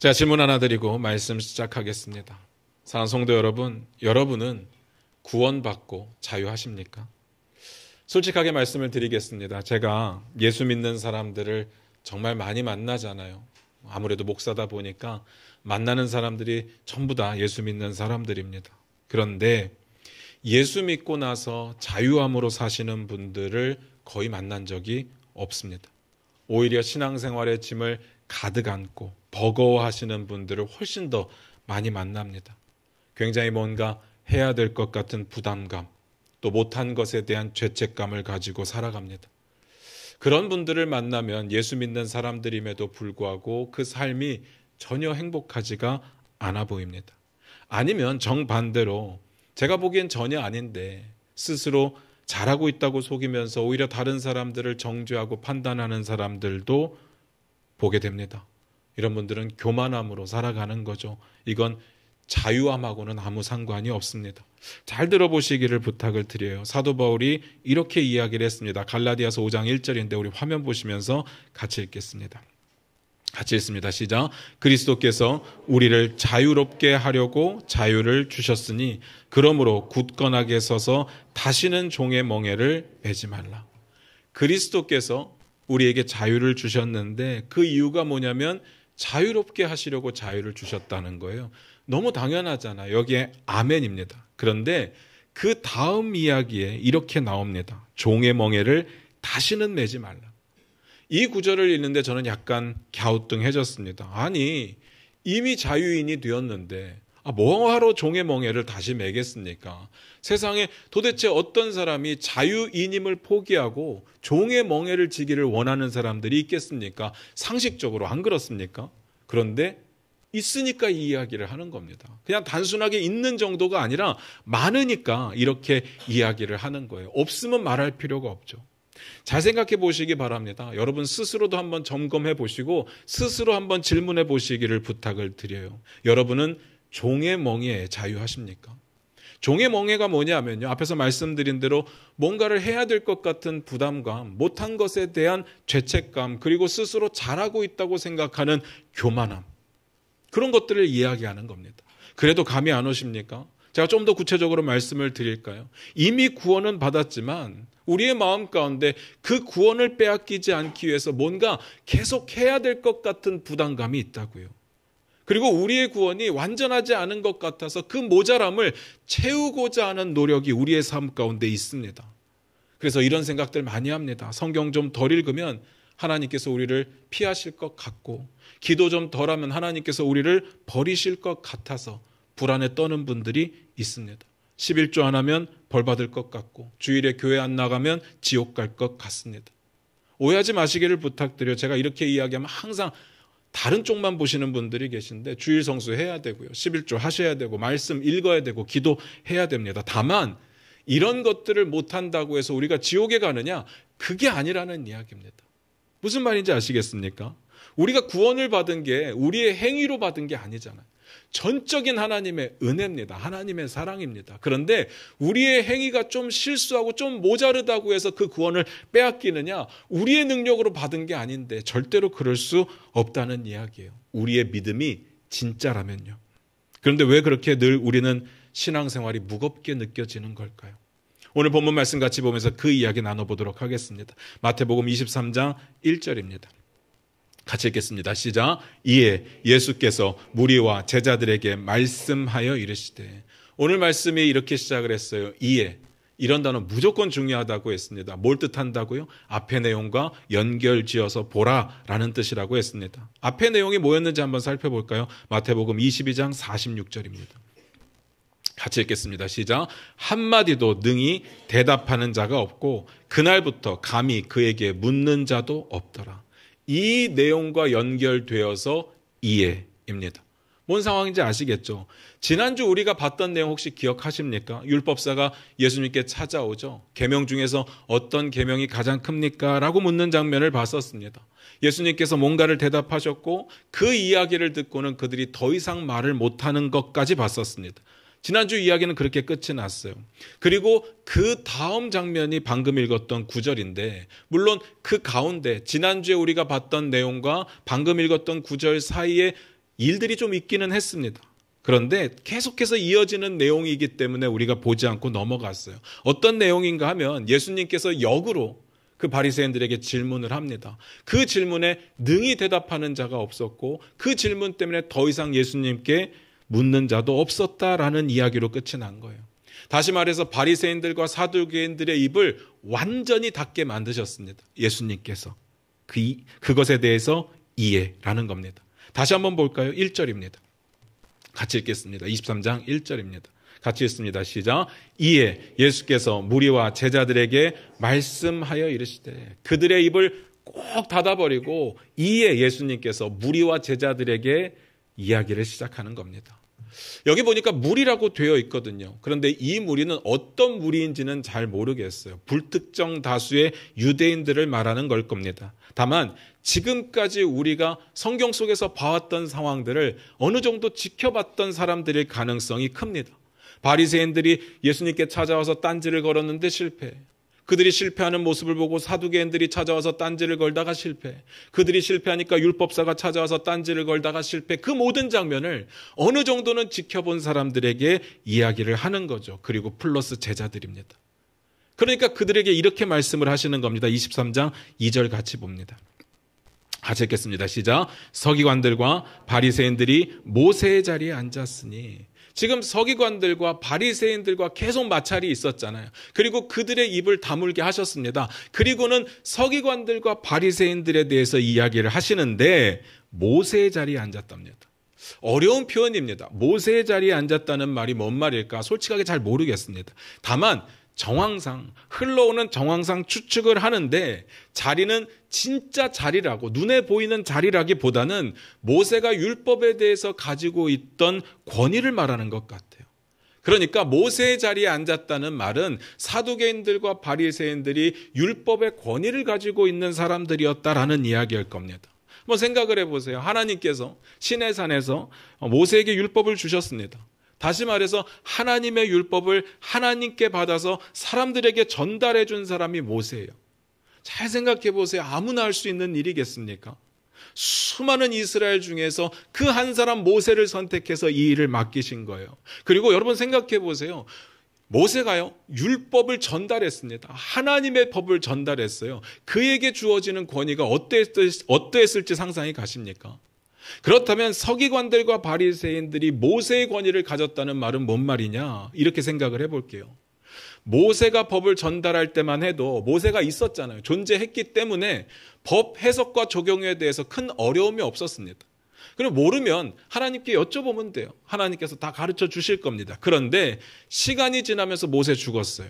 제가 질문 하나 드리고 말씀 시작하겠습니다. 사랑하는 성도 여러분, 여러분은 구원받고 자유하십니까? 솔직하게 말씀을 드리겠습니다. 제가 예수 믿는 사람들을 정말 많이 만나잖아요. 아무래도 목사다 보니까 만나는 사람들이 전부 다 예수 믿는 사람들입니다. 그런데 예수 믿고 나서 자유함으로 사시는 분들을 거의 만난 적이 없습니다. 오히려 신앙생활의 짐을 가득 안고 버거워하시는 분들을 훨씬 더 많이 만납니다. 굉장히 뭔가 해야 될 것 같은 부담감, 또 못한 것에 대한 죄책감을 가지고 살아갑니다. 그런 분들을 만나면 예수 믿는 사람들임에도 불구하고 그 삶이 전혀 행복하지가 않아 보입니다. 아니면 정반대로 제가 보기엔 전혀 아닌데 스스로 잘하고 있다고 속이면서 오히려 다른 사람들을 정죄하고 판단하는 사람들도 보게 됩니다. 이런 분들은 교만함으로 살아가는 거죠. 이건 자유함하고는 아무 상관이 없습니다. 잘 들어보시기를 부탁을 드려요. 사도 바울이 이렇게 이야기를 했습니다. 갈라디아서 5장 1절인데 우리 화면 보시면서 같이 읽겠습니다. 같이 읽습니다. 시작. 그리스도께서 우리를 자유롭게 하려고 자유를 주셨으니 그러므로 굳건하게 서서 다시는 종의 멍에를 매지 말라. 그리스도께서 우리에게 자유를 주셨는데 그 이유가 뭐냐면 자유롭게 하시려고 자유를 주셨다는 거예요. 너무 당연하잖아요. 여기에 아멘입니다. 그런데 그 다음 이야기에 이렇게 나옵니다. 종의 멍에를 다시는 매지 말라. 이 구절을 읽는데 저는 약간 갸우뚱해졌습니다. 아니, 이미 자유인이 되었는데 뭐하러 종의 멍에를 다시 매겠습니까? 세상에 도대체 어떤 사람이 자유인임을 포기하고 종의 멍에를 지기를 원하는 사람들이 있겠습니까? 상식적으로 안 그렇습니까? 그런데 있으니까 이 이야기를 하는 겁니다. 그냥 단순하게 있는 정도가 아니라 많으니까 이렇게 이야기를 하는 거예요. 없으면 말할 필요가 없죠. 잘 생각해 보시기 바랍니다. 여러분 스스로도 한번 점검해 보시고 스스로 한번 질문해 보시기를 부탁을 드려요. 여러분은 종의 멍에에 자유하십니까? 종의 멍에가 뭐냐면요. 앞에서 말씀드린 대로 뭔가를 해야 될 것 같은 부담감, 못한 것에 대한 죄책감, 그리고 스스로 잘하고 있다고 생각하는 교만함. 그런 것들을 이야기하는 겁니다. 그래도 감이 안 오십니까? 제가 좀 더 구체적으로 말씀을 드릴까요? 이미 구원은 받았지만 우리의 마음 가운데 그 구원을 빼앗기지 않기 위해서 뭔가 계속 해야 될 것 같은 부담감이 있다고요. 그리고 우리의 구원이 완전하지 않은 것 같아서 그 모자람을 채우고자 하는 노력이 우리의 삶 가운데 있습니다. 그래서 이런 생각들 많이 합니다. 성경 좀 덜 읽으면 하나님께서 우리를 피하실 것 같고 기도 좀 덜하면 하나님께서 우리를 버리실 것 같아서 불안에 떠는 분들이 있습니다. 11조 안 하면 벌 받을 것 같고 주일에 교회 안 나가면 지옥 갈 것 같습니다. 오해하지 마시기를 부탁드려요. 제가 이렇게 이야기하면 항상 다른 쪽만 보시는 분들이 계신데 주일 성수해야 되고요. 11조 하셔야 되고 말씀 읽어야 되고 기도해야 됩니다. 다만 이런 것들을 못한다고 해서 우리가 지옥에 가느냐? 그게 아니라는 이야기입니다. 무슨 말인지 아시겠습니까? 우리가 구원을 받은 게 우리의 행위로 받은 게 아니잖아요. 전적인 하나님의 은혜입니다. 하나님의 사랑입니다. 그런데 우리의 행위가 좀 실수하고 좀 모자르다고 해서 그 구원을 빼앗기느냐? 우리의 능력으로 받은 게 아닌데 절대로 그럴 수 없다는 이야기예요. 우리의 믿음이 진짜라면요. 그런데 왜 그렇게 늘 우리는 신앙생활이 무겁게 느껴지는 걸까요? 오늘 본문 말씀 같이 보면서 그 이야기 나눠보도록 하겠습니다. 마태복음 23장 1절입니다. 같이 읽겠습니다. 시작. 이에 예수께서 무리와 제자들에게 말씀하여 이르시되, 오늘 말씀이 이렇게 시작을 했어요. 이에, 이런 단어 무조건 중요하다고 했습니다. 뭘 뜻한다고요? 앞의 내용과 연결지어서 보라라는 뜻이라고 했습니다. 앞의 내용이 뭐였는지 한번 살펴볼까요? 마태복음 22장 46절입니다. 같이 읽겠습니다. 시작. 한마디도 능히 대답하는 자가 없고 그날부터 감히 그에게 묻는 자도 없더라. 이 내용과 연결되어서 이해입니다. 뭔 상황인지 아시겠죠? 지난주 우리가 봤던 내용 혹시 기억하십니까? 율법사가 예수님께 찾아오죠. 계명 중에서 어떤 계명이 가장 큽니까? 라고 묻는 장면을 봤었습니다. 예수님께서 뭔가를 대답하셨고 그 이야기를 듣고는 그들이 더 이상 말을 못하는 것까지 봤었습니다. 지난주 이야기는 그렇게 끝이 났어요. 그리고 그 다음 장면이 방금 읽었던 9절인데 물론 그 가운데 지난주에 우리가 봤던 내용과 방금 읽었던 9절 사이에 일들이 좀 있기는 했습니다. 그런데 계속해서 이어지는 내용이기 때문에 우리가 보지 않고 넘어갔어요. 어떤 내용인가 하면 예수님께서 역으로 그 바리새인들에게 질문을 합니다. 그 질문에 능히 대답하는 자가 없었고 그 질문 때문에 더 이상 예수님께 묻는 자도 없었다라는 이야기로 끝이 난 거예요. 다시 말해서 바리새인들과 사두개인들의 입을 완전히 닫게 만드셨습니다. 예수님께서. 그것에 대해서 이해라는 겁니다. 다시 한번 볼까요? 1절입니다. 같이 읽겠습니다. 23장 1절입니다. 같이 읽습니다. 시작. 이에 예수께서 무리와 제자들에게 말씀하여 이르시되 그들의 입을 꼭 닫아버리고 이에 예수님께서 무리와 제자들에게 이야기를 시작하는 겁니다. 여기 보니까 무리라고 되어 있거든요. 그런데 이 무리는 어떤 무리인지는 잘 모르겠어요. 불특정 다수의 유대인들을 말하는 걸 겁니다. 다만 지금까지 우리가 성경 속에서 봐왔던 상황들을 어느 정도 지켜봤던 사람들일 가능성이 큽니다. 바리새인들이 예수님께 찾아와서 딴지를 걸었는데 실패. 그들이 실패하는 모습을 보고 사두개인들이 찾아와서 딴지를 걸다가 실패. 그들이 실패하니까 율법사가 찾아와서 딴지를 걸다가 실패. 그 모든 장면을 어느 정도는 지켜본 사람들에게 이야기를 하는 거죠. 그리고 플러스 제자들입니다. 그러니까 그들에게 이렇게 말씀을 하시는 겁니다. 23장 2절 같이 봅니다. 같이 읽겠습니다. 시작. 서기관들과 바리새인들이 모세의 자리에 앉았으니. 지금 서기관들과 바리새인들과 계속 마찰이 있었잖아요. 그리고 그들의 입을 다물게 하셨습니다. 그리고는 서기관들과 바리새인들에 대해서 이야기를 하시는데 모세의 자리에 앉았답니다. 어려운 표현입니다. 모세의 자리에 앉았다는 말이 뭔 말일까? 솔직하게 잘 모르겠습니다. 다만 정황상 흘러오는 정황상 추측을 하는데 자리는 진짜 자리라고 눈에 보이는 자리라기보다는 모세가 율법에 대해서 가지고 있던 권위를 말하는 것 같아요. 그러니까 모세의 자리에 앉았다는 말은 사두개인들과 바리새인들이 율법의 권위를 가지고 있는 사람들이었다라는 이야기일 겁니다. 한번 생각을 해보세요. 하나님께서 시내산에서 모세에게 율법을 주셨습니다. 다시 말해서 하나님의 율법을 하나님께 받아서 사람들에게 전달해 준 사람이 모세예요. 잘 생각해 보세요. 아무나 할 수 있는 일이겠습니까? 수많은 이스라엘 중에서 그 한 사람 모세를 선택해서 이 일을 맡기신 거예요. 그리고 여러분 생각해 보세요. 모세가요, 율법을 전달했습니다. 하나님의 법을 전달했어요. 그에게 주어지는 권위가 어떠했을지 상상이 가십니까? 그렇다면 서기관들과 바리새인들이 모세의 권위를 가졌다는 말은 뭔 말이냐? 이렇게 생각을 해볼게요. 모세가 법을 전달할 때만 해도 모세가 있었잖아요. 존재했기 때문에 법 해석과 적용에 대해서 큰 어려움이 없었습니다. 그럼 모르면 하나님께 여쭤보면 돼요. 하나님께서 다 가르쳐 주실 겁니다. 그런데 시간이 지나면서 모세 죽었어요.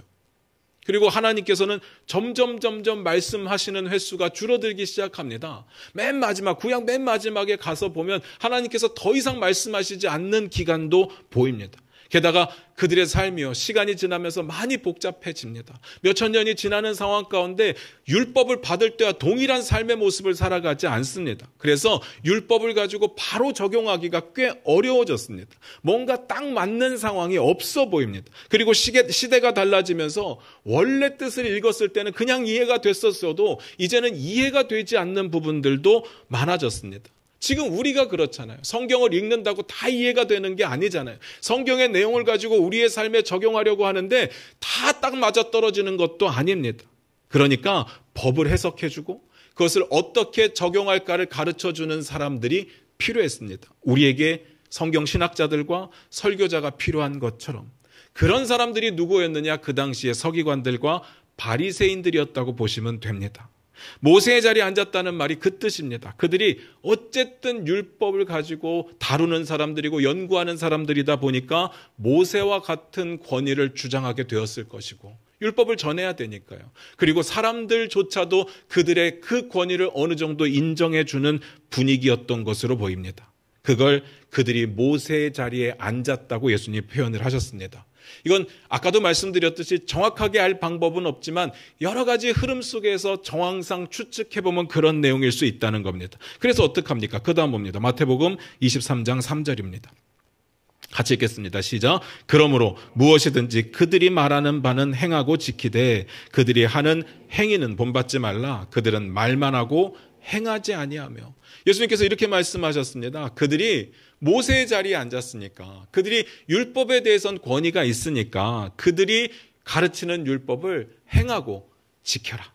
그리고 하나님께서는 점점 말씀하시는 횟수가 줄어들기 시작합니다. 맨 마지막, 구약 맨 마지막에 가서 보면 하나님께서 더 이상 말씀하시지 않는 기간도 보입니다. 게다가 그들의 삶이요, 시간이 지나면서 많이 복잡해집니다. 몇천 년이 지나는 상황 가운데 율법을 받을 때와 동일한 삶의 모습을 살아가지 않습니다. 그래서 율법을 가지고 바로 적용하기가 꽤 어려워졌습니다. 뭔가 딱 맞는 상황이 없어 보입니다. 그리고 시대가 달라지면서 원래 뜻을 읽었을 때는 그냥 이해가 됐었어도 이제는 이해가 되지 않는 부분들도 많아졌습니다. 지금 우리가 그렇잖아요. 성경을 읽는다고 다 이해가 되는 게 아니잖아요. 성경의 내용을 가지고 우리의 삶에 적용하려고 하는데 다 딱 맞아떨어지는 것도 아닙니다. 그러니까 법을 해석해주고 그것을 어떻게 적용할까를 가르쳐주는 사람들이 필요했습니다. 우리에게 성경 신학자들과 설교자가 필요한 것처럼. 그런 사람들이 누구였느냐? 그 당시에 서기관들과 바리새인들이었다고 보시면 됩니다. 모세의 자리에 앉았다는 말이 그 뜻입니다. 그들이 어쨌든 율법을 가지고 다루는 사람들이고 연구하는 사람들이다 보니까 모세와 같은 권위를 주장하게 되었을 것이고 율법을 전해야 되니까요. 그리고 사람들조차도 그들의 그 권위를 어느 정도 인정해 주는 분위기였던 것으로 보입니다. 그걸 그들이 모세의 자리에 앉았다고 예수님이 표현을 하셨습니다. 이건 아까도 말씀드렸듯이 정확하게 알 방법은 없지만 여러 가지 흐름 속에서 정황상 추측해보면 그런 내용일 수 있다는 겁니다. 그래서 어떡합니까? 그 다음 봅니다. 마태복음 23장 3절입니다. 같이 읽겠습니다. 시작. 그러므로 무엇이든지 그들이 말하는 바는 행하고 지키되 그들이 하는 행위는 본받지 말라. 그들은 말만 하고 행하지 아니하며. 예수님께서 이렇게 말씀하셨습니다. 그들이 모세의 자리에 앉았으니까, 그들이 율법에 대해서는 권위가 있으니까 그들이 가르치는 율법을 행하고 지켜라.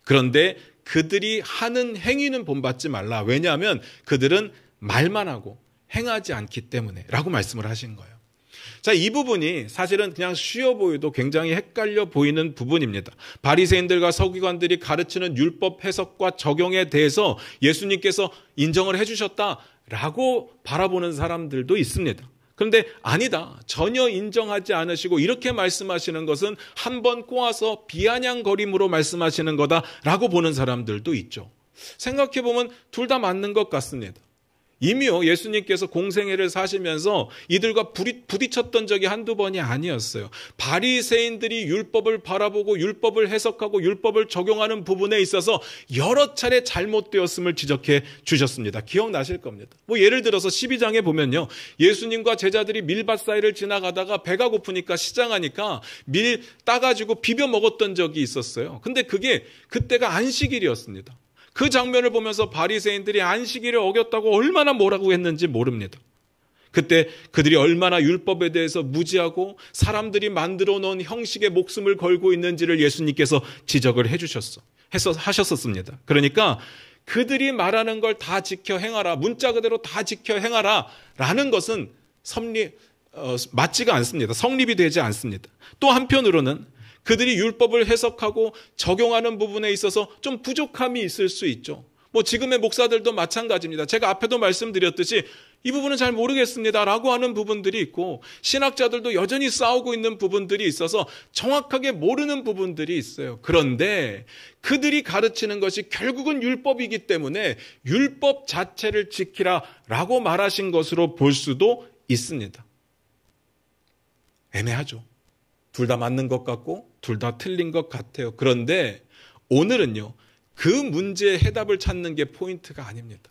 그런데 그들이 하는 행위는 본받지 말라. 왜냐하면 그들은 말만 하고 행하지 않기 때문에 라고 말씀을 하신 거예요. 자, 이 부분이 사실은 그냥 쉬워 보여도 굉장히 헷갈려 보이는 부분입니다. 바리새인들과 서기관들이 가르치는 율법 해석과 적용에 대해서 예수님께서 인정을 해주셨다라고 바라보는 사람들도 있습니다. 그런데 아니다, 전혀 인정하지 않으시고 이렇게 말씀하시는 것은 한 번 꼬아서 비아냥거림으로 말씀하시는 거다라고 보는 사람들도 있죠. 생각해보면 둘 다 맞는 것 같습니다. 이미요, 예수님께서 공생애를 사시면서 이들과 부딪혔던 적이 한두 번이 아니었어요. 바리새인들이 율법을 바라보고 율법을 해석하고 율법을 적용하는 부분에 있어서 여러 차례 잘못되었음을 지적해 주셨습니다. 기억나실 겁니다. 예를 들어서 12장에 보면요, 예수님과 제자들이 밀밭 사이를 지나가다가 배가 고프니까 시장하니까 밀 따가지고 비벼 먹었던 적이 있었어요. 근데 그때가 안식일이었습니다. 그 장면을 보면서 바리새인들이 안식일을 어겼다고 얼마나 뭐라고 했는지 모릅니다. 그때 그들이 얼마나 율법에 대해서 무지하고 사람들이 만들어 놓은 형식에 목숨을 걸고 있는지를 예수님께서 지적을 하셨었습니다. 그러니까 그들이 말하는 걸 다 지켜 행하라, 문자 그대로 다 지켜 행하라 라는 것은 맞지가 않습니다. 성립이 되지 않습니다. 또 한편으로는 그들이 율법을 해석하고 적용하는 부분에 있어서 좀 부족함이 있을 수 있죠. 지금의 목사들도 마찬가지입니다. 제가 앞에도 말씀드렸듯이 이 부분은 잘 모르겠습니다 라고 하는 부분들이 있고, 신학자들도 여전히 싸우고 있는 부분들이 있어서 정확하게 모르는 부분들이 있어요. 그런데 그들이 가르치는 것이 결국은 율법이기 때문에 율법 자체를 지키라 라고 말하신 것으로 볼 수도 있습니다. 애매하죠. 둘 다 맞는 것 같고 둘 다 틀린 것 같아요. 그런데 오늘은요, 그 문제의 해답을 찾는 게 포인트가 아닙니다.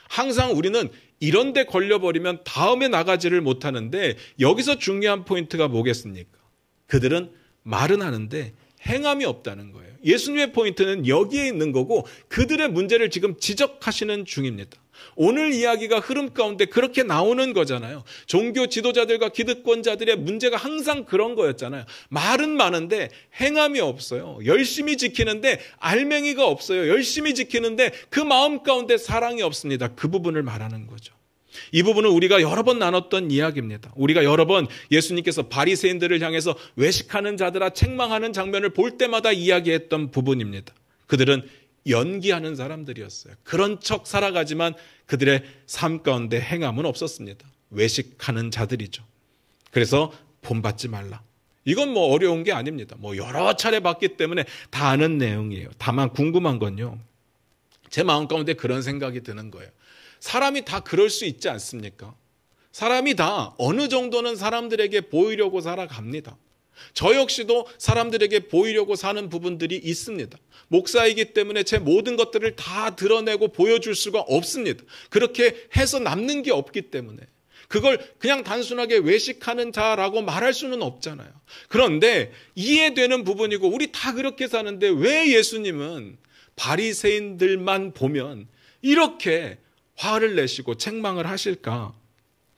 항상 우리는 이런 데 걸려버리면 다음에 나가지를 못하는데, 여기서 중요한 포인트가 뭐겠습니까? 그들은 말은 하는데 행함이 없다는 거예요. 예수님의 포인트는 여기에 있는 거고, 그들의 문제를 지금 지적하시는 중입니다. 오늘 이야기가 흐름 가운데 그렇게 나오는 거잖아요. 종교 지도자들과 기득권자들의 문제가 항상 그런 거였잖아요. 말은 많은데 행함이 없어요. 열심히 지키는데 알맹이가 없어요. 열심히 지키는데 그 마음 가운데 사랑이 없습니다. 그 부분을 말하는 거죠. 이 부분은 우리가 여러 번 나눴던 이야기입니다. 우리가 여러 번 예수님께서 바리새인들을 향해서 외식하는 자들아 책망하는 장면을 볼 때마다 이야기했던 부분입니다. 그들은 연기하는 사람들이었어요. 그런 척 살아가지만 그들의 삶 가운데 행함은 없었습니다. 외식하는 자들이죠. 그래서 본받지 말라. 이건 어려운 게 아닙니다. 여러 차례 봤기 때문에 다 아는 내용이에요. 다만 궁금한 건요, 제 마음 가운데 그런 생각이 드는 거예요. 사람이 다 그럴 수 있지 않습니까? 사람이 다 어느 정도는 사람들에게 보이려고 살아갑니다. 저 역시도 사람들에게 보이려고 사는 부분들이 있습니다. 목사이기 때문에 제 모든 것들을 다 드러내고 보여줄 수가 없습니다. 그렇게 해서 남는 게 없기 때문에. 그걸 그냥 단순하게 외식하는 자라고 말할 수는 없잖아요. 그런데 이해되는 부분이고 우리 다 그렇게 사는데 왜 예수님은 바리새인들만 보면 이렇게 화를 내시고 책망을 하실까?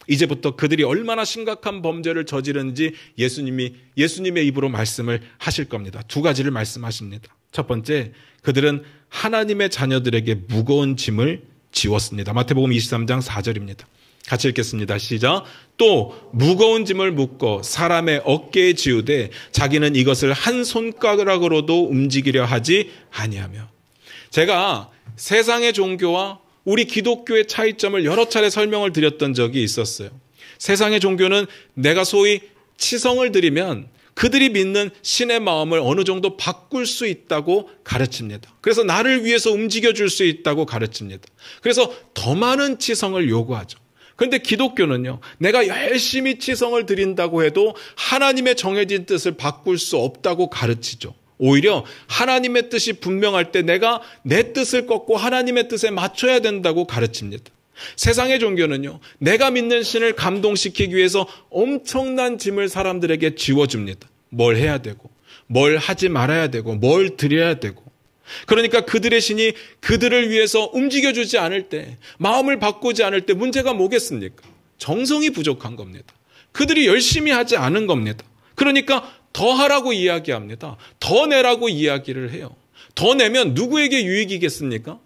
이제부터 그들이 얼마나 심각한 범죄를 저지르는지 예수님의 입으로 말씀을 하실 겁니다. 두 가지를 말씀하십니다. 첫 번째, 그들은 하나님의 자녀들에게 무거운 짐을 지웠습니다. 마태복음 23장 4절입니다. 같이 읽겠습니다. 시작. 또 무거운 짐을 묶어 사람의 어깨에 지우되 자기는 이것을 한 손가락으로도 움직이려 하지 아니하며. 제가 세상의 종교와 우리 기독교의 차이점을 여러 차례 설명을 드렸던 적이 있었어요. 세상의 종교는 내가 소위 치성을 드리면 그들이 믿는 신의 마음을 어느 정도 바꿀 수 있다고 가르칩니다. 그래서 나를 위해서 움직여줄 수 있다고 가르칩니다. 그래서 더 많은 치성을 요구하죠. 그런데 기독교는요, 내가 열심히 치성을 드린다고 해도 하나님의 정해진 뜻을 바꿀 수 없다고 가르치죠. 오히려 하나님의 뜻이 분명할 때 내가 내 뜻을 꺾고 하나님의 뜻에 맞춰야 된다고 가르칩니다. 세상의 종교는요, 내가 믿는 신을 감동시키기 위해서 엄청난 짐을 사람들에게 지워줍니다. 뭘 해야 되고, 뭘 하지 말아야 되고, 뭘 드려야 되고. 그러니까 그들의 신이 그들을 위해서 움직여주지 않을 때, 마음을 바꾸지 않을 때 문제가 뭐겠습니까? 정성이 부족한 겁니다. 그들이 열심히 하지 않은 겁니다. 그러니까 더 하라고 이야기합니다. 더 내라고 이야기를 해요. 더 내면 누구에게 유익이겠습니까?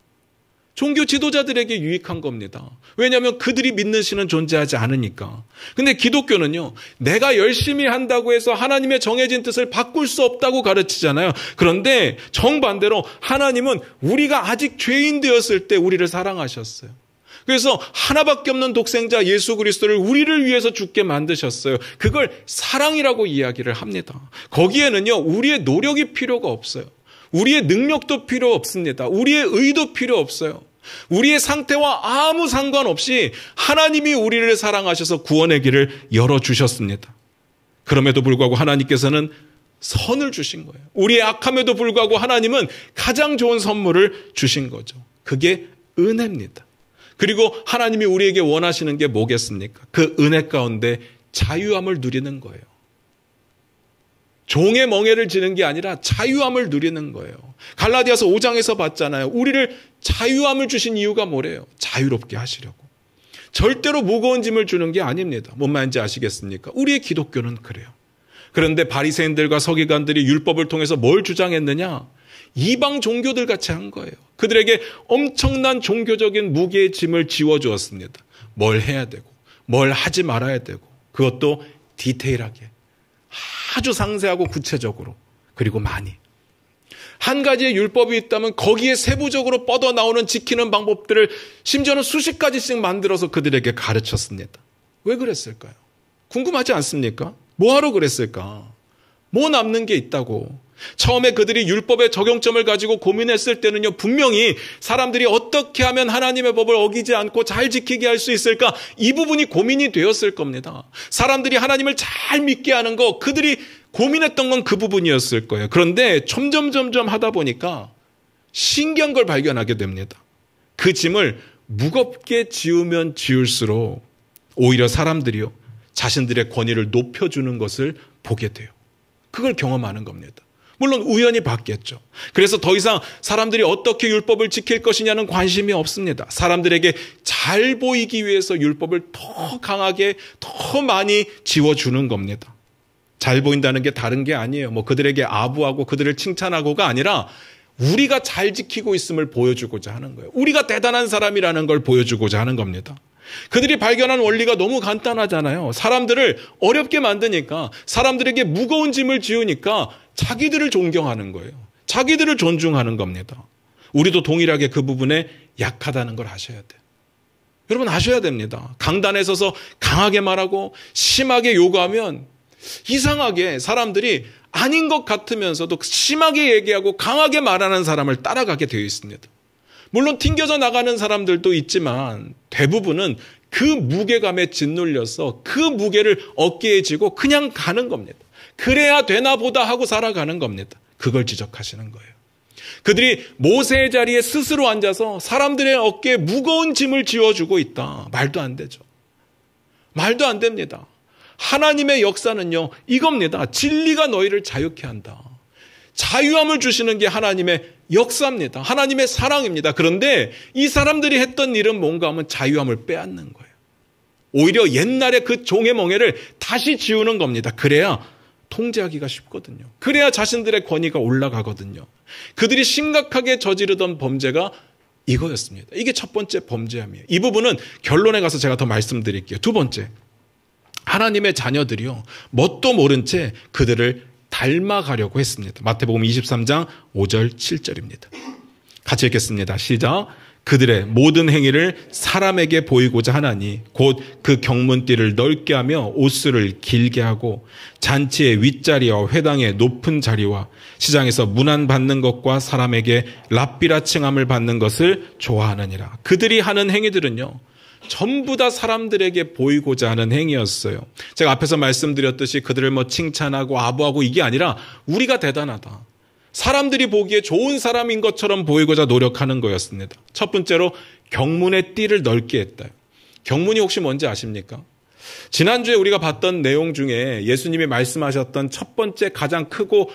종교 지도자들에게 유익한 겁니다. 왜냐하면 그들이 믿는 신은 존재하지 않으니까. 근데 기독교는요, 내가 열심히 한다고 해서 하나님의 정해진 뜻을 바꿀 수 없다고 가르치잖아요. 그런데 정반대로 하나님은 우리가 아직 죄인 되었을 때 우리를 사랑하셨어요. 그래서 하나밖에 없는 독생자 예수 그리스도를 우리를 위해서 죽게 만드셨어요. 그걸 사랑이라고 이야기를 합니다. 거기에는요, 우리의 노력이 필요가 없어요. 우리의 능력도 필요 없습니다. 우리의 의도 필요 없어요. 우리의 상태와 아무 상관없이 하나님이 우리를 사랑하셔서 구원의 길을 열어주셨습니다. 그럼에도 불구하고 하나님께서는 선을 주신 거예요. 우리의 악함에도 불구하고 하나님은 가장 좋은 선물을 주신 거죠. 그게 은혜입니다. 그리고 하나님이 우리에게 원하시는 게 뭐겠습니까? 그 은혜 가운데 자유함을 누리는 거예요. 종의 멍에를 지는 게 아니라 자유함을 누리는 거예요. 갈라디아서 5장에서 봤잖아요. 우리를 자유함을 주신 이유가 뭐래요? 자유롭게 하시려고. 절대로 무거운 짐을 주는 게 아닙니다. 뭔 말인지 아시겠습니까? 우리의 기독교는 그래요. 그런데 바리새인들과 서기관들이 율법을 통해서 뭘 주장했느냐? 이방 종교들 같이 한 거예요. 그들에게 엄청난 종교적인 무게의 짐을 지워주었습니다. 뭘 해야 되고 뭘 하지 말아야 되고 그것도 디테일하게 아주 상세하고 구체적으로 그리고 많이. 한 가지의 율법이 있다면 거기에 세부적으로 뻗어나오는 지키는 방법들을 심지어는 수십 가지씩 만들어서 그들에게 가르쳤습니다. 왜 그랬을까요? 궁금하지 않습니까? 뭐하러 그랬을까? 뭐 남는 게 있다고. 처음에 그들이 율법의 적용점을 가지고 고민했을 때는요, 분명히 사람들이 어떻게 하면 하나님의 법을 어기지 않고 잘 지키게 할 수 있을까? 이 부분이 고민이 되었을 겁니다. 사람들이 하나님을 잘 믿게 하는 거, 그들이 고민했던 건 그 부분이었을 거예요. 그런데 점점 하다 보니까 신기한 걸 발견하게 됩니다. 그 짐을 무겁게 지우면 지울수록 오히려 사람들이요, 자신들의 권위를 높여주는 것을 보게 돼요. 그걸 경험하는 겁니다. 물론 우연히 바뀌었죠. 그래서 더 이상 사람들이 어떻게 율법을 지킬 것이냐는 관심이 없습니다. 사람들에게 잘 보이기 위해서 율법을 더 강하게, 더 많이 지워주는 겁니다. 잘 보인다는 게 다른 게 아니에요. 뭐 그들에게 아부하고 그들을 칭찬하고가 아니라 우리가 잘 지키고 있음을 보여주고자 하는 거예요. 우리가 대단한 사람이라는 걸 보여주고자 하는 겁니다. 그들이 발견한 원리가 너무 간단하잖아요. 사람들을 어렵게 만드니까, 사람들에게 무거운 짐을 지우니까 자기들을 존경하는 거예요. 자기들을 존중하는 겁니다. 우리도 동일하게 그 부분에 약하다는 걸 아셔야 돼요. 여러분 아셔야 됩니다. 강단에 서서 강하게 말하고 심하게 요구하면 이상하게 사람들이 아닌 것 같으면서도 심하게 얘기하고 강하게 말하는 사람을 따라가게 되어 있습니다. 물론 튕겨져 나가는 사람들도 있지만 대부분은 그 무게감에 짓눌려서 그 무게를 어깨에 지고 그냥 가는 겁니다. 그래야 되나 보다 하고 살아가는 겁니다. 그걸 지적하시는 거예요. 그들이 모세의 자리에 스스로 앉아서 사람들의 어깨에 무거운 짐을 지워주고 있다. 말도 안 되죠. 말도 안 됩니다. 하나님의 역사는요, 이겁니다. 진리가 너희를 자유케 한다. 자유함을 주시는 게 하나님의 역사입니다. 하나님의 사랑입니다. 그런데 이 사람들이 했던 일은 뭔가 하면 자유함을 빼앗는 거예요. 오히려 옛날에 그 종의 멍에를 다시 지우는 겁니다. 그래야 통제하기가 쉽거든요. 그래야 자신들의 권위가 올라가거든요. 그들이 심각하게 저지르던 범죄가 이거였습니다. 이게 첫 번째 범죄함이에요. 이 부분은 결론에 가서 제가 더 말씀드릴게요. 두 번째, 하나님의 자녀들이요, 뭣도 모른 채 그들을 닮아가려고 했습니다. 마태복음 23장 5절 7절입니다. 같이 읽겠습니다. 시작. 그들의 모든 행위를 사람에게 보이고자 하나니 곧 그 경문띠를 넓게 하며 옷수를 길게 하고 잔치의 윗자리와 회당의 높은 자리와 시장에서 문안받는 것과 사람에게 랍비라 칭함을 받는 것을 좋아하느니라. 그들이 하는 행위들은요, 전부 다 사람들에게 보이고자 하는 행위였어요. 제가 앞에서 말씀드렸듯이 그들을 뭐 칭찬하고 아부하고 이게 아니라 우리가 대단하다, 사람들이 보기에 좋은 사람인 것처럼 보이고자 노력하는 거였습니다. 첫 번째로 경문의 띠를 넓게 했다. 경문이 혹시 뭔지 아십니까? 지난주에 우리가 봤던 내용 중에 예수님이 말씀하셨던 첫 번째 가장 크고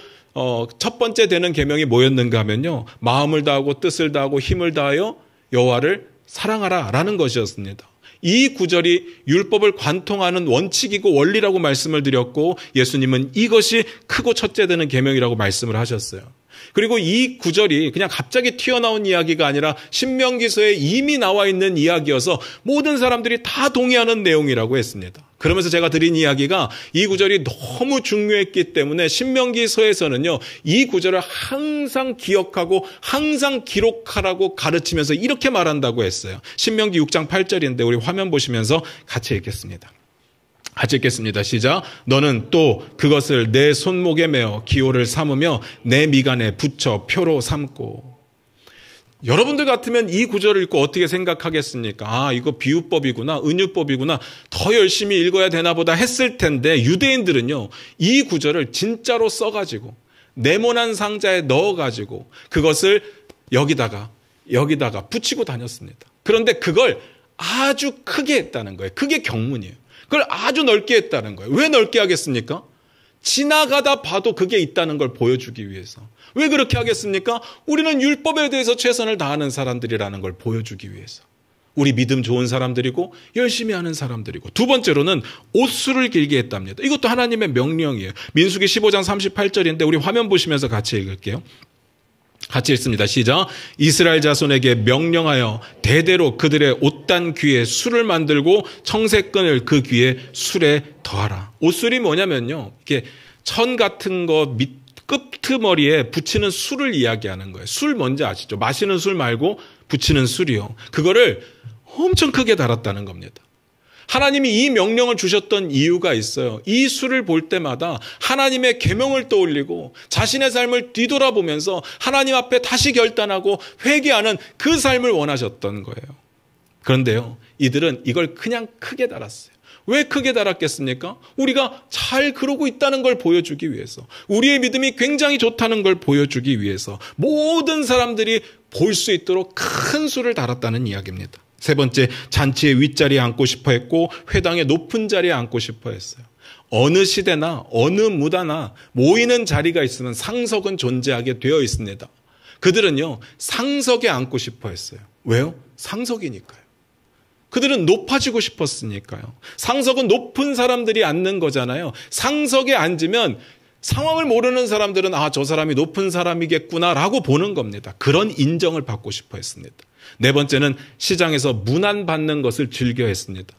첫 번째 되는 계명이 뭐였는가 하면요. 마음을 다하고 뜻을 다하고 힘을 다하여 여호와를 사랑하라라는 것이었습니다. 이 구절이 율법을 관통하는 원칙이고 원리라고 말씀을 드렸고 예수님은 이것이 크고 첫째 되는 계명이라고 말씀을 하셨어요. 그리고 이 구절이 그냥 갑자기 튀어나온 이야기가 아니라 신명기서에 이미 나와 있는 이야기여서 모든 사람들이 다 동의하는 내용이라고 했습니다. 그러면서 제가 드린 이야기가 이 구절이 너무 중요했기 때문에 신명기서에서는요, 이 구절을 항상 기억하고 항상 기록하라고 가르치면서 이렇게 말한다고 했어요. 신명기 6장 8절인데 우리 화면 보시면서 같이 읽겠습니다. 같이 읽겠습니다. 시작. 너는 또 그것을 내 손목에 메어 기호를 삼으며 내 미간에 붙여 표로 삼고. 여러분들 같으면 이 구절을 읽고 어떻게 생각하겠습니까? 아, 이거 비유법이구나, 은유법이구나, 더 열심히 읽어야 되나 보다 했을 텐데 유대인들은요, 이 구절을 진짜로 써가지고 네모난 상자에 넣어가지고 그것을 여기다가 붙이고 다녔습니다. 그런데 그걸 아주 크게 했다는 거예요. 그게 경문이에요. 그걸 아주 넓게 했다는 거예요. 왜 넓게 하겠습니까? 지나가다 봐도 그게 있다는 걸 보여주기 위해서. 왜 그렇게 하겠습니까? 우리는 율법에 대해서 최선을 다하는 사람들이라는 걸 보여주기 위해서. 우리 믿음 좋은 사람들이고 열심히 하는 사람들이고. 두 번째로는 옷수를 길게 했답니다. 이것도 하나님의 명령이에요. 민수기 15장 38절인데 우리 화면 보시면서 같이 읽을게요. 같이 읽습니다. 시작. 이스라엘 자손에게 명령하여 대대로 그들의 옷단 귀에 술을 만들고 청색끈을 그 귀에 술에 더하라. 옷술이 뭐냐면요, 이게 천 같은 거 끄트머리에 붙이는 술을 이야기하는 거예요. 술 뭔지 아시죠? 마시는 술 말고 붙이는 술이요. 그거를 엄청 크게 달았다는 겁니다. 하나님이 이 명령을 주셨던 이유가 있어요. 이 수를 볼 때마다 하나님의 계명을 떠올리고 자신의 삶을 뒤돌아보면서 하나님 앞에 다시 결단하고 회개하는 그 삶을 원하셨던 거예요. 그런데요, 이들은 이걸 그냥 크게 달았어요. 왜 크게 달았겠습니까? 우리가 잘 그러고 있다는 걸 보여주기 위해서, 우리의 믿음이 굉장히 좋다는 걸 보여주기 위해서 모든 사람들이 볼 수 있도록 큰 수를 달았다는 이야기입니다. 세 번째, 잔치의 윗자리에 앉고 싶어 했고 회당의 높은 자리에 앉고 싶어 했어요. 어느 시대나 어느 무다나 모이는 자리가 있으면 상석은 존재하게 되어 있습니다. 그들은요, 상석에 앉고 싶어 했어요. 왜요? 상석이니까요. 그들은 높아지고 싶었으니까요. 상석은 높은 사람들이 앉는 거잖아요. 상석에 앉으면 상황을 모르는 사람들은 아, 저 사람이 높은 사람이겠구나라고 보는 겁니다. 그런 인정을 받고 싶어 했습니다. 네 번째는 시장에서 문안받는 것을 즐겨 했습니다.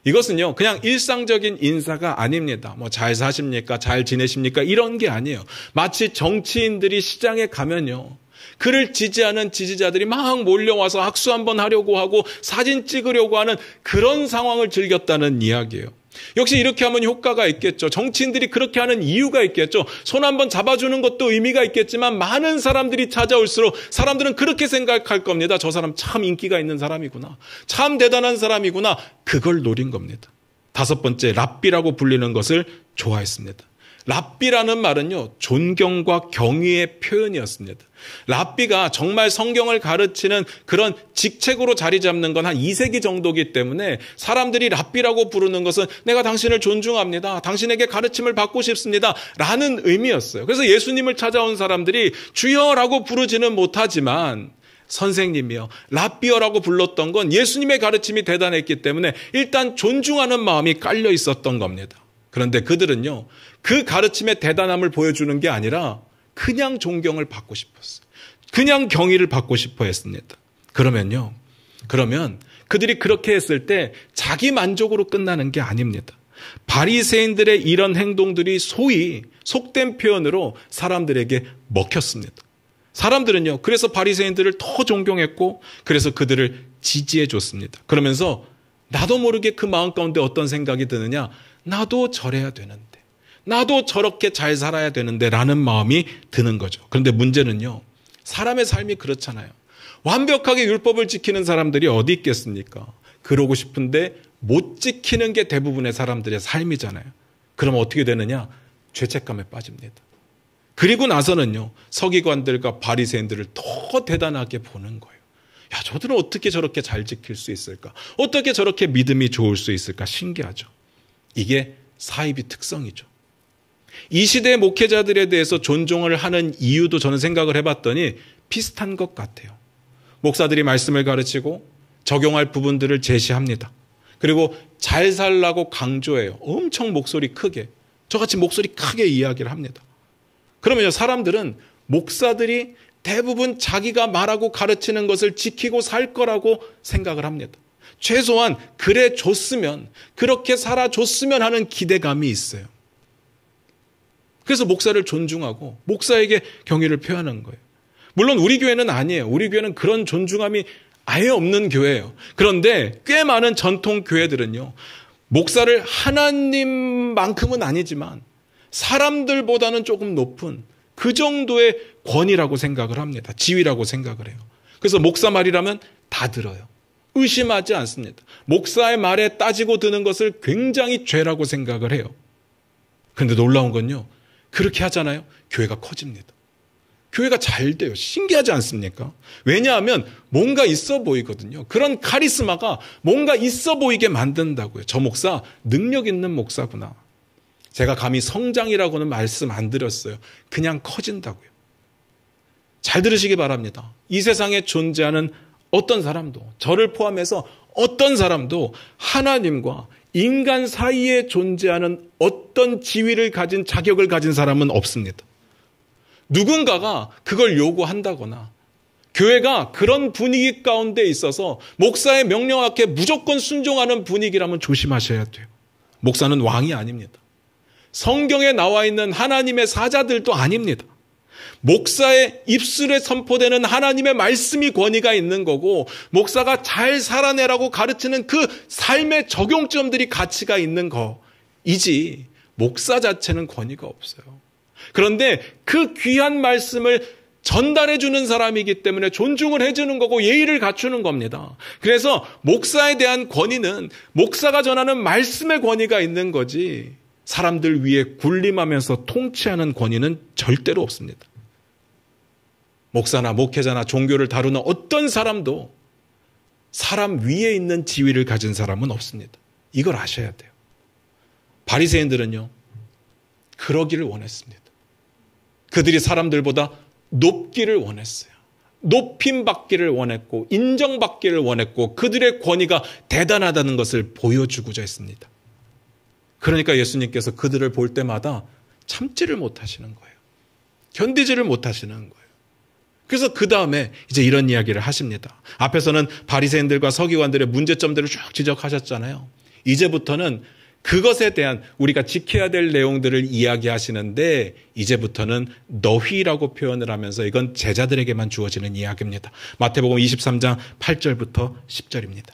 이것은요, 그냥 일상적인 인사가 아닙니다. 뭐 잘 사십니까? 잘 지내십니까? 이런 게 아니에요. 마치 정치인들이 시장에 가면요, 그를 지지하는 지지자들이 막 몰려와서 악수 한번 하려고 하고 사진 찍으려고 하는 그런 상황을 즐겼다는 이야기예요. 역시 이렇게 하면 효과가 있겠죠. 정치인들이 그렇게 하는 이유가 있겠죠. 손 한번 잡아주는 것도 의미가 있겠지만 많은 사람들이 찾아올수록 사람들은 그렇게 생각할 겁니다. 저 사람 참 인기가 있는 사람이구나. 참 대단한 사람이구나. 그걸 노린 겁니다. 다섯 번째, 랍비라고 불리는 것을 좋아했습니다. 랍비라는 말은요, 존경과 경의의 표현이었습니다. 랍비가 정말 성경을 가르치는 그런 직책으로 자리 잡는 건 한 2세기 정도이기 때문에 사람들이 랍비라고 부르는 것은 내가 당신을 존중합니다, 당신에게 가르침을 받고 싶습니다 라는 의미였어요. 그래서 예수님을 찾아온 사람들이 주여라고 부르지는 못하지만 선생님이요, 랍비어라고 불렀던 건 예수님의 가르침이 대단했기 때문에 일단 존중하는 마음이 깔려 있었던 겁니다. 그런데 그들은요, 그 가르침의 대단함을 보여주는 게 아니라 그냥 존경을 받고 싶었어요. 그냥 경의를 받고 싶어 했습니다. 그러면 그들이 그렇게 했을 때 자기 만족으로 끝나는 게 아닙니다. 바리새인들의 이런 행동들이 소위 속된 표현으로 사람들에게 먹혔습니다. 사람들은요, 그래서 바리새인들을 더 존경했고 그래서 그들을 지지해 줬습니다. 그러면서 나도 모르게 그 마음 가운데 어떤 생각이 드느냐, 나도 저래야 되는데, 나도 저렇게 잘 살아야 되는데 라는 마음이 드는 거죠. 그런데 문제는요, 사람의 삶이 그렇잖아요. 완벽하게 율법을 지키는 사람들이 어디 있겠습니까? 그러고 싶은데 못 지키는 게 대부분의 사람들의 삶이잖아요. 그럼 어떻게 되느냐? 죄책감에 빠집니다. 그리고 나서는요, 서기관들과 바리새인들을 더 대단하게 보는 거예요. 야, 저들은 어떻게 저렇게 잘 지킬 수 있을까? 어떻게 저렇게 믿음이 좋을 수 있을까? 신기하죠. 이게 사이비 특성이죠. 이 시대의 목회자들에 대해서 존중을 하는 이유도 저는 생각을 해봤더니 비슷한 것 같아요. 목사들이 말씀을 가르치고 적용할 부분들을 제시합니다. 그리고 잘 살라고 강조해요. 엄청 목소리 크게. 저같이 목소리 크게 이야기를 합니다. 그러면요, 사람들은 목사들이 대부분 자기가 말하고 가르치는 것을 지키고 살 거라고 생각을 합니다. 최소한 그래 줬으면, 그렇게 살아줬으면 하는 기대감이 있어요. 그래서 목사를 존중하고 목사에게 경의를 표하는 거예요. 물론 우리 교회는 아니에요. 우리 교회는 그런 존중함이 아예 없는 교회예요. 그런데 꽤 많은 전통 교회들은요, 목사를 하나님만큼은 아니지만 사람들보다는 조금 높은 그 정도의 권위라고 생각을 합니다. 지위라고 생각을 해요. 그래서 목사 말이라면 다 들어요. 의심하지 않습니다. 목사의 말에 따지고 드는 것을 굉장히 죄라고 생각을 해요. 그런데 놀라운 건요, 그렇게 하잖아요. 교회가 커집니다. 교회가 잘 돼요. 신기하지 않습니까? 왜냐하면 뭔가 있어 보이거든요. 그런 카리스마가 뭔가 있어 보이게 만든다고요. 저 목사 능력 있는 목사구나. 제가 감히 성장이라고는 말씀 안 드렸어요. 그냥 커진다고요. 잘 들으시기 바랍니다. 이 세상에 존재하는 어떤 사람도, 저를 포함해서 어떤 사람도 하나님과 인간 사이에 존재하는 어떤 지위를 가진, 자격을 가진 사람은 없습니다. 누군가가 그걸 요구한다거나 교회가 그런 분위기 가운데 있어서 목사의 명령 앞에 무조건 순종하는 분위기라면 조심하셔야 돼요. 목사는 왕이 아닙니다. 성경에 나와 있는 하나님의 사자들도 아닙니다. 목사의 입술에 선포되는 하나님의 말씀이 권위가 있는 거고, 목사가 잘 살아내라고 가르치는 그 삶의 적용점들이 가치가 있는 거이지, 목사 자체는 권위가 없어요. 그런데 그 귀한 말씀을 전달해 주는 사람이기 때문에 존중을 해주는 거고 예의를 갖추는 겁니다. 그래서 목사에 대한 권위는 목사가 전하는 말씀의 권위가 있는 거지, 사람들 위에 군림하면서 통치하는 권위는 절대로 없습니다. 목사나 목회자나 종교를 다루는 어떤 사람도 사람 위에 있는 지위를 가진 사람은 없습니다. 이걸 아셔야 돼요. 바리새인들은요, 그러기를 원했습니다. 그들이 사람들보다 높기를 원했어요. 높임받기를 원했고 인정받기를 원했고 그들의 권위가 대단하다는 것을 보여주고자 했습니다. 그러니까 예수님께서 그들을 볼 때마다 참지를 못하시는 거예요. 견디지를 못하시는 거예요. 그래서 그 다음에 이제 이런 이야기를 하십니다. 앞에서는 바리새인들과 서기관들의 문제점들을 쭉 지적하셨잖아요. 이제부터는 그것에 대한 우리가 지켜야 될 내용들을 이야기하시는데, 이제부터는 너희라고 표현을 하면서 이건 제자들에게만 주어지는 이야기입니다. 마태복음 23장 8절부터 10절입니다.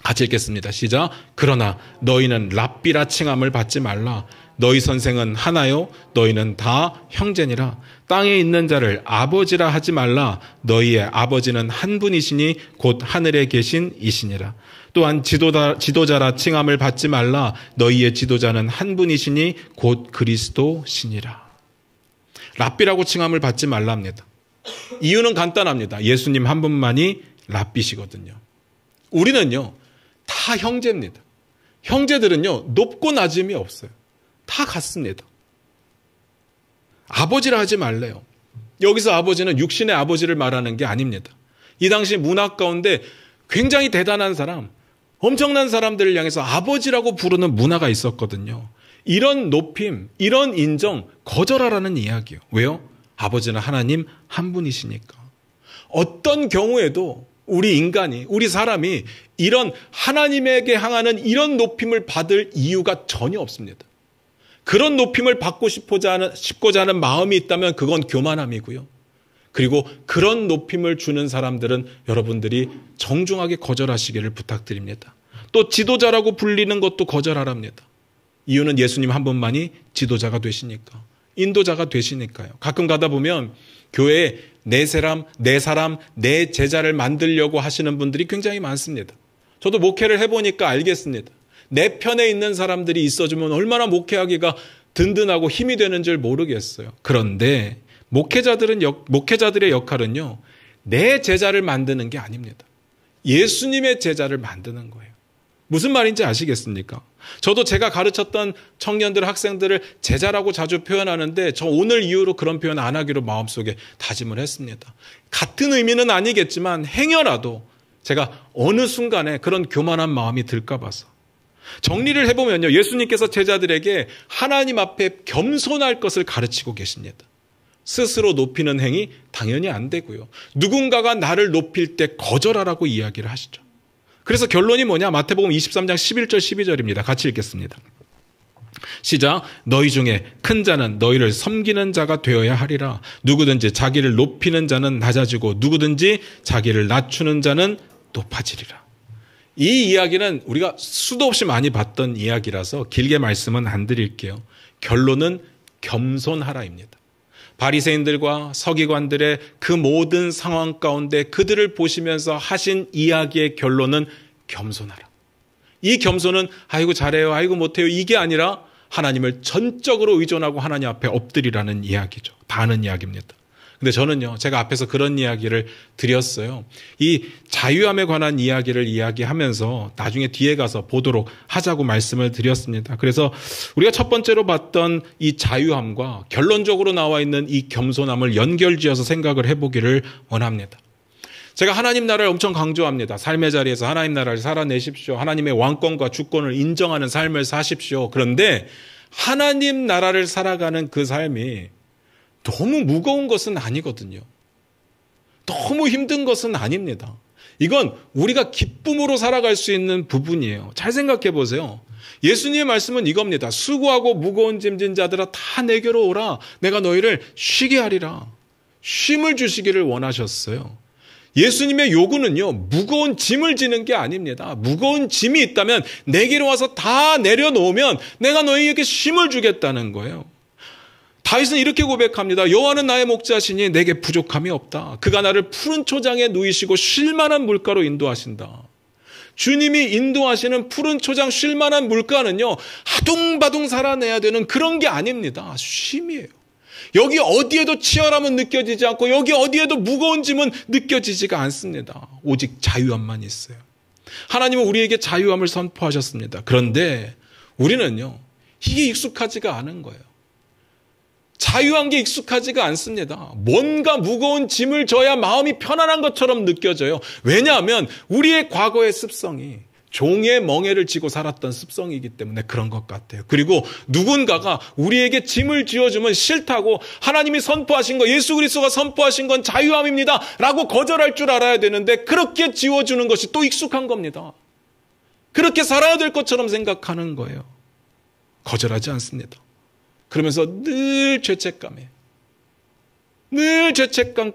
같이 읽겠습니다. 시작. 그러나 너희는 랍비라 칭함을 받지 말라. 너희 선생은 하나요? 너희는 다 형제니라. 땅에 있는 자를 아버지라 하지 말라. 너희의 아버지는 한 분이시니 곧 하늘에 계신 이시니라. 또한 지도자라 칭함을 받지 말라. 너희의 지도자는 한 분이시니 곧 그리스도시니라. 랍비라고 칭함을 받지 말라 합니다. 이유는 간단합니다. 예수님 한 분만이 랍비시거든요. 우리는요, 다 형제입니다. 형제들은요, 높고 낮음이 없어요. 다 같습니다. 아버지라 하지 말래요. 여기서 아버지는 육신의 아버지를 말하는 게 아닙니다. 이 당시 문화 가운데 굉장히 대단한 사람, 엄청난 사람들을 향해서 아버지라고 부르는 문화가 있었거든요. 이런 높임, 이런 인정 거절하라는 이야기예요. 왜요? 아버지는 하나님 한 분이시니까. 어떤 경우에도 우리 인간이, 우리 사람이 이런 하나님에게 향하는 이런 높임을 받을 이유가 전혀 없습니다. 그런 높임을 받고 싶고자 하는 마음이 있다면 그건 교만함이고요. 그리고 그런 높임을 주는 사람들은 여러분들이 정중하게 거절하시기를 부탁드립니다. 또 지도자라고 불리는 것도 거절하랍니다. 이유는 예수님 한 분만이 지도자가 되시니까, 인도자가 되시니까요. 가끔 가다 보면 교회에 내 사람, 내 제자를 만들려고 하시는 분들이 굉장히 많습니다. 저도 목회를 해보니까 알겠습니다. 내 편에 있는 사람들이 있어주면 얼마나 목회하기가 든든하고 힘이 되는 줄 모르겠어요. 그런데 목회자들의 역할은요, 내 제자를 만드는 게 아닙니다. 예수님의 제자를 만드는 거예요. 무슨 말인지 아시겠습니까? 저도 제가 가르쳤던 청년들, 학생들을 제자라고 자주 표현하는데 저 오늘 이후로 그런 표현 안 하기로 마음속에 다짐을 했습니다. 같은 의미는 아니겠지만 행여라도 제가 어느 순간에 그런 교만한 마음이 들까 봐서. 정리를 해보면요. 예수님께서 제자들에게 하나님 앞에 겸손할 것을 가르치고 계십니다. 스스로 높이는 행위 당연히 안 되고요. 누군가가 나를 높일 때 거절하라고 이야기를 하시죠. 그래서 결론이 뭐냐? 마태복음 23장 11절 12절입니다. 같이 읽겠습니다. 시작. 너희 중에 큰 자는 너희를 섬기는 자가 되어야 하리라. 누구든지 자기를 높이는 자는 낮아지고 누구든지 자기를 낮추는 자는 높아지리라. 이 이야기는 우리가 수도 없이 많이 봤던 이야기라서 길게 말씀은 안 드릴게요. 결론은 겸손하라입니다. 바리새인들과 서기관들의 그 모든 상황 가운데 그들을 보시면서 하신 이야기의 결론은 겸손하라. 이 겸손은 아이고 잘해요, 아이고 못해요 이게 아니라 하나님을 전적으로 의존하고 하나님 앞에 엎드리라는 이야기죠. 다 아는 이야기입니다. 근데 저는요, 제가 앞에서 그런 이야기를 드렸어요. 이 자유함에 관한 이야기를 이야기하면서 나중에 뒤에 가서 보도록 하자고 말씀을 드렸습니다. 그래서 우리가 첫 번째로 봤던 이 자유함과 결론적으로 나와 있는 이 겸손함을 연결지어서 생각을 해보기를 원합니다. 제가 하나님 나라를 엄청 강조합니다. 삶의 자리에서 하나님 나라를 살아내십시오. 하나님의 왕권과 주권을 인정하는 삶을 사십시오. 그런데 하나님 나라를 살아가는 그 삶이 너무 무거운 것은 아니거든요. 너무 힘든 것은 아닙니다. 이건 우리가 기쁨으로 살아갈 수 있는 부분이에요. 잘 생각해 보세요. 예수님의 말씀은 이겁니다. 수고하고 무거운 짐진 자들아 다 내게로 오라. 내가 너희를 쉬게 하리라. 쉼을 주시기를 원하셨어요. 예수님의 요구는요, 무거운 짐을 지는 게 아닙니다. 무거운 짐이 있다면 내게로 와서 다 내려놓으면 내가 너희에게 쉼을 주겠다는 거예요. 다윗은 이렇게 고백합니다. 여호와는 나의 목자시니 내게 부족함이 없다. 그가 나를 푸른 초장에 누이시고 쉴 만한 물가로 인도하신다. 주님이 인도하시는 푸른 초장 쉴 만한 물가는요, 아둥바둥 살아내야 되는 그런 게 아닙니다. 쉼이에요. 여기 어디에도 치열함은 느껴지지 않고 여기 어디에도 무거운 짐은 느껴지지가 않습니다. 오직 자유함만 있어요. 하나님은 우리에게 자유함을 선포하셨습니다. 그런데 우리는요, 이게 익숙하지가 않은 거예요. 자유한 게 익숙하지가 않습니다. 뭔가 무거운 짐을 져야 마음이 편안한 것처럼 느껴져요. 왜냐하면 우리의 과거의 습성이 종의 멍에를 지고 살았던 습성이기 때문에 그런 것 같아요. 그리고 누군가가 우리에게 짐을 지어주면 싫다고 하나님이 선포하신 거, 예수 그리스도가 선포하신 건 자유함입니다 라고 거절할 줄 알아야 되는데 그렇게 지워주는 것이 또 익숙한 겁니다. 그렇게 살아야 될 것처럼 생각하는 거예요. 거절하지 않습니다. 그러면서 늘 죄책감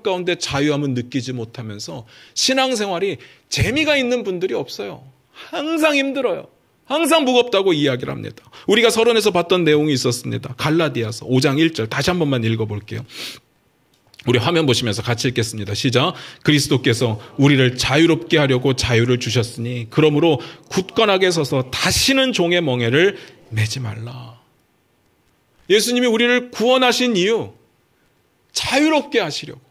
가운데 자유함은 느끼지 못하면서 신앙생활이 재미가 있는 분들이 없어요. 항상 힘들어요. 항상 무겁다고 이야기를 합니다. 우리가 서론에서 봤던 내용이 있었습니다. 갈라디아서 5장 1절 다시 한 번만 읽어볼게요. 우리 화면 보시면서 같이 읽겠습니다. 시작. 그리스도께서 우리를 자유롭게 하려고 자유를 주셨으니 그러므로 굳건하게 서서 다시는 종의 멍에를 매지 말라. 예수님이 우리를 구원하신 이유, 자유롭게 하시려고.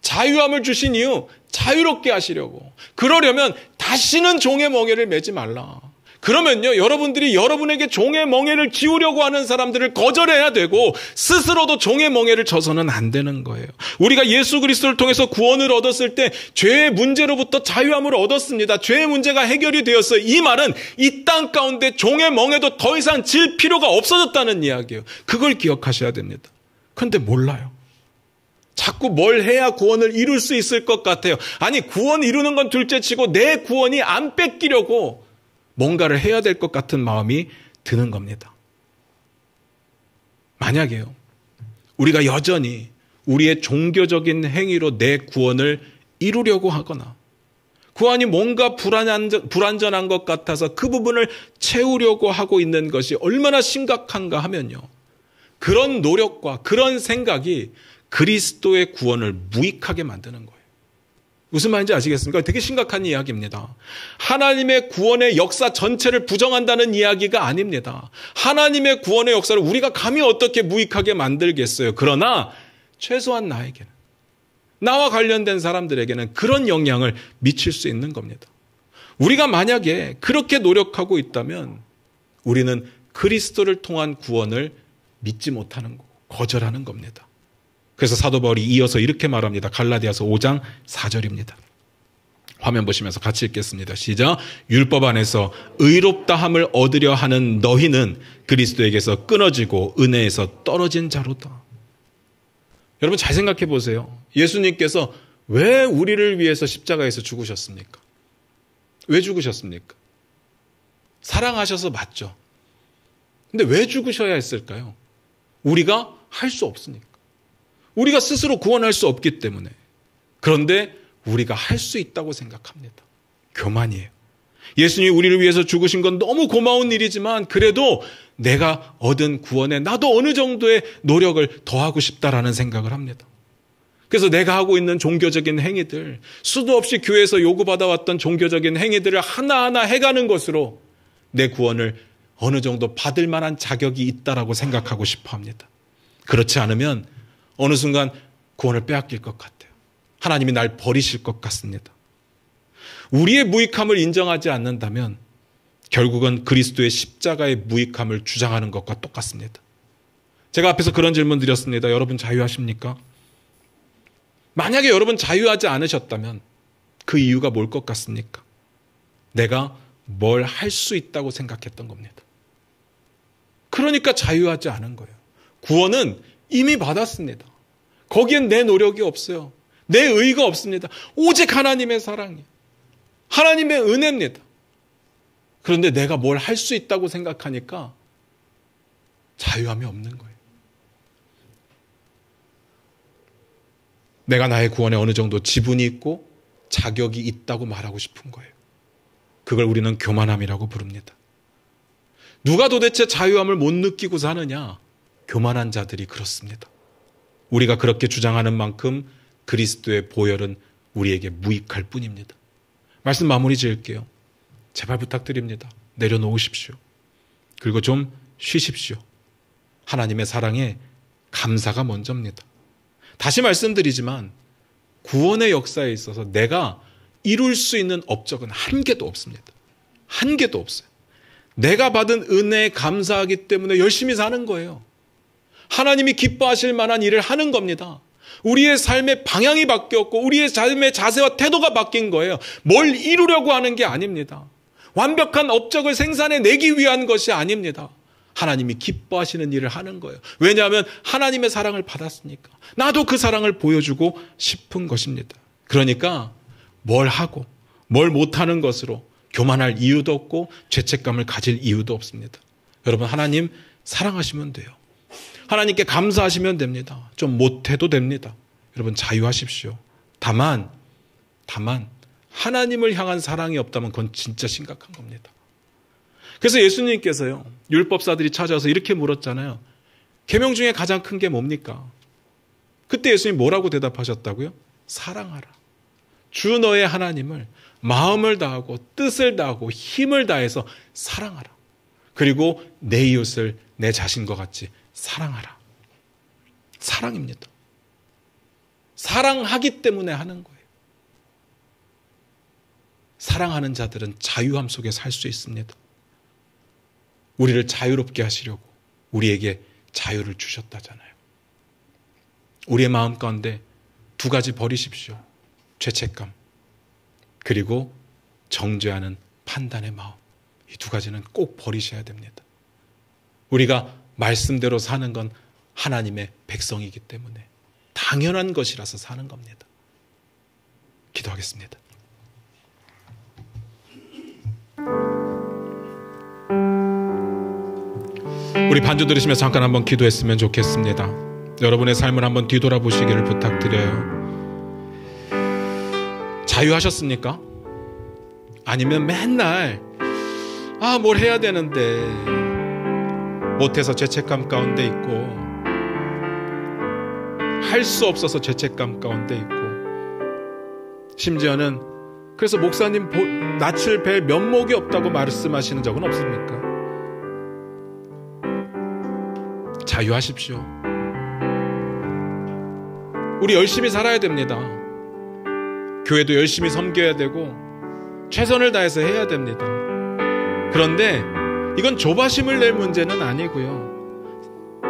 자유함을 주신 이유, 자유롭게 하시려고. 그러려면 다시는 종의 멍에를 매지 말라. 그러면요, 여러분들이 여러분에게 종의 멍에를 지우려고 하는 사람들을 거절해야 되고 스스로도 종의 멍에를 져서는 안 되는 거예요. 우리가 예수 그리스도를 통해서 구원을 얻었을 때 죄의 문제로부터 자유함을 얻었습니다. 죄의 문제가 해결이 되었어요. 이 말은 이 땅 가운데 종의 멍에도 더 이상 질 필요가 없어졌다는 이야기예요. 그걸 기억하셔야 됩니다. 그런데 몰라요. 자꾸 뭘 해야 구원을 이룰 수 있을 것 같아요. 아니, 구원 이루는 건 둘째치고 내 구원이 안 뺏기려고 뭔가를 해야 될 것 같은 마음이 드는 겁니다. 만약에요, 우리가 여전히 우리의 종교적인 행위로 내 구원을 이루려고 하거나 구원이 뭔가 불완전한 것 같아서 그 부분을 채우려고 하고 있는 것이 얼마나 심각한가 하면요, 그런 노력과 그런 생각이 그리스도의 구원을 무익하게 만드는 거예요. 무슨 말인지 아시겠습니까? 되게 심각한 이야기입니다. 하나님의 구원의 역사 전체를 부정한다는 이야기가 아닙니다. 하나님의 구원의 역사를 우리가 감히 어떻게 무익하게 만들겠어요. 그러나 최소한 나에게는, 나와 관련된 사람들에게는 그런 영향을 미칠 수 있는 겁니다. 우리가 만약에 그렇게 노력하고 있다면 우리는 그리스도를 통한 구원을 믿지 못하는 거고 거절하는 겁니다. 그래서 사도 바울이 이어서 이렇게 말합니다. 갈라디아서 5장 4절입니다. 화면 보시면서 같이 읽겠습니다. 시작. 율법 안에서 의롭다함을 얻으려 하는 너희는 그리스도에게서 끊어지고 은혜에서 떨어진 자로다. 여러분 잘 생각해 보세요. 예수님께서 왜 우리를 위해서 십자가에서 죽으셨습니까? 왜 죽으셨습니까? 사랑하셔서 맞죠. 근데 왜 죽으셔야 했을까요? 우리가 할 수 없으니까. 우리가 스스로 구원할 수 없기 때문에. 그런데 우리가 할 수 있다고 생각합니다. 교만이에요. 예수님이 우리를 위해서 죽으신 건 너무 고마운 일이지만 그래도 내가 얻은 구원에 나도 어느 정도의 노력을 더하고 싶다라는 생각을 합니다. 그래서 내가 하고 있는 종교적인 행위들, 수도 없이 교회에서 요구받아왔던 종교적인 행위들을 하나하나 해가는 것으로 내 구원을 어느 정도 받을 만한 자격이 있다라고 생각하고 싶어 합니다. 그렇지 않으면 어느 순간 구원을 빼앗길 것 같아요. 하나님이 날 버리실 것 같습니다. 우리의 무익함을 인정하지 않는다면 결국은 그리스도의 십자가의 무익함을 주장하는 것과 똑같습니다. 제가 앞에서 그런 질문 드렸습니다. 여러분 자유하십니까? 만약에 여러분 자유하지 않으셨다면 그 이유가 뭘 것 같습니까? 내가 뭘 할 수 있다고 생각했던 겁니다. 그러니까 자유하지 않은 거예요. 구원은 이미 받았습니다. 거기엔 내 노력이 없어요. 내 의의가 없습니다. 오직 하나님의 사랑이에요. 하나님의 은혜입니다. 그런데 내가 뭘 할 수 있다고 생각하니까 자유함이 없는 거예요. 내가 나의 구원에 어느 정도 지분이 있고 자격이 있다고 말하고 싶은 거예요. 그걸 우리는 교만함이라고 부릅니다. 누가 도대체 자유함을 못 느끼고 사느냐? 교만한 자들이 그렇습니다. 우리가 그렇게 주장하는 만큼 그리스도의 보혈은 우리에게 무익할 뿐입니다. 말씀 마무리 지을게요. 제발 부탁드립니다. 내려놓으십시오. 그리고 좀 쉬십시오. 하나님의 사랑에 감사가 먼저입니다. 다시 말씀드리지만 구원의 역사에 있어서 내가 이룰 수 있는 업적은 한 개도 없습니다. 한 개도 없어요. 내가 받은 은혜에 감사하기 때문에 열심히 사는 거예요. 하나님이 기뻐하실 만한 일을 하는 겁니다. 우리의 삶의 방향이 바뀌었고 우리의 삶의 자세와 태도가 바뀐 거예요. 뭘 이루려고 하는 게 아닙니다. 완벽한 업적을 생산해내기 위한 것이 아닙니다. 하나님이 기뻐하시는 일을 하는 거예요. 왜냐하면 하나님의 사랑을 받았으니까. 나도 그 사랑을 보여주고 싶은 것입니다. 그러니까 뭘 하고 뭘 못하는 것으로 교만할 이유도 없고 죄책감을 가질 이유도 없습니다. 여러분 하나님 사랑하시면 돼요. 하나님께 감사하시면 됩니다. 좀 못해도 됩니다. 여러분 자유하십시오. 다만 하나님을 향한 사랑이 없다면 그건 진짜 심각한 겁니다. 그래서 예수님께서요. 율법사들이 찾아와서 이렇게 물었잖아요. 계명 중에 가장 큰 게 뭡니까? 그때 예수님 뭐라고 대답하셨다고요? 사랑하라. 주 너의 하나님을 마음을 다하고 뜻을 다하고 힘을 다해서 사랑하라. 그리고 내 이웃을 내 자신과 같이 사랑하라. 사랑입니다. 사랑하기 때문에 하는 거예요. 사랑하는 자들은 자유함 속에 살 수 있습니다. 우리를 자유롭게 하시려고 우리에게 자유를 주셨다잖아요. 우리의 마음 가운데 두 가지 버리십시오. 죄책감 그리고 정죄하는 판단의 마음. 이 두 가지는 꼭 버리셔야 됩니다. 우리가 말씀대로 사는 건 하나님의 백성이기 때문에 당연한 것이라서 사는 겁니다. 기도하겠습니다. 우리 반주 들으시면서 잠깐 한번 기도했으면 좋겠습니다. 여러분의 삶을 한번 뒤돌아보시기를 부탁드려요. 자유하셨습니까? 아니면 맨날 뭘 해야 되는데 못해서 죄책감 가운데 있고 할 수 없어서 죄책감 가운데 있고 심지어는 그래서 목사님 낯을 뵐 면목이 없다고 말씀하시는 적은 없습니까? 자유하십시오. 우리 열심히 살아야 됩니다. 교회도 열심히 섬겨야 되고 최선을 다해서 해야 됩니다. 그런데 이건 조바심을 낼 문제는 아니고요.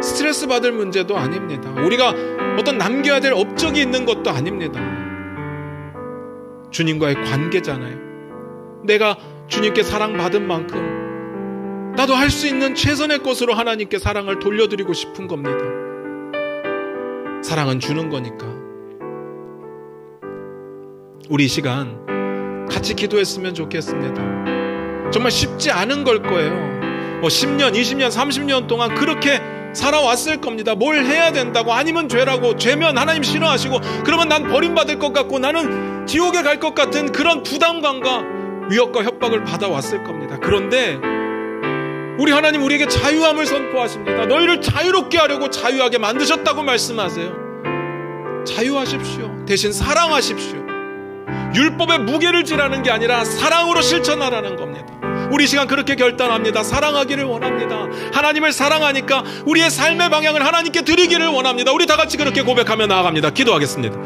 스트레스 받을 문제도 아닙니다. 우리가 어떤 남겨야 될 업적이 있는 것도 아닙니다. 주님과의 관계잖아요. 내가 주님께 사랑받은 만큼 나도 할 수 있는 최선의 것으로 하나님께 사랑을 돌려드리고 싶은 겁니다. 사랑은 주는 거니까. 우리 이 시간 같이 기도했으면 좋겠습니다. 정말 쉽지 않은 걸 거예요. 10년, 20년, 30년 동안 그렇게 살아왔을 겁니다. 뭘 해야 된다고, 아니면 죄라고, 죄면 하나님 싫어하시고, 그러면 난 버림받을 것 같고 나는 지옥에 갈 것 같은 그런 부담감과 위협과 협박을 받아왔을 겁니다. 그런데 우리 하나님 우리에게 자유함을 선포하십니다. 너희를 자유롭게 하려고 자유하게 만드셨다고 말씀하세요. 자유하십시오. 대신 사랑하십시오. 율법의 무게를 지라는 게 아니라 사랑으로 실천하라는 겁니다. 우리 이 시간 그렇게 결단합니다. 사랑하기를 원합니다. 하나님을 사랑하니까 우리의 삶의 방향을 하나님께 드리기를 원합니다. 우리 다 같이 그렇게 고백하며 나아갑니다. 기도하겠습니다.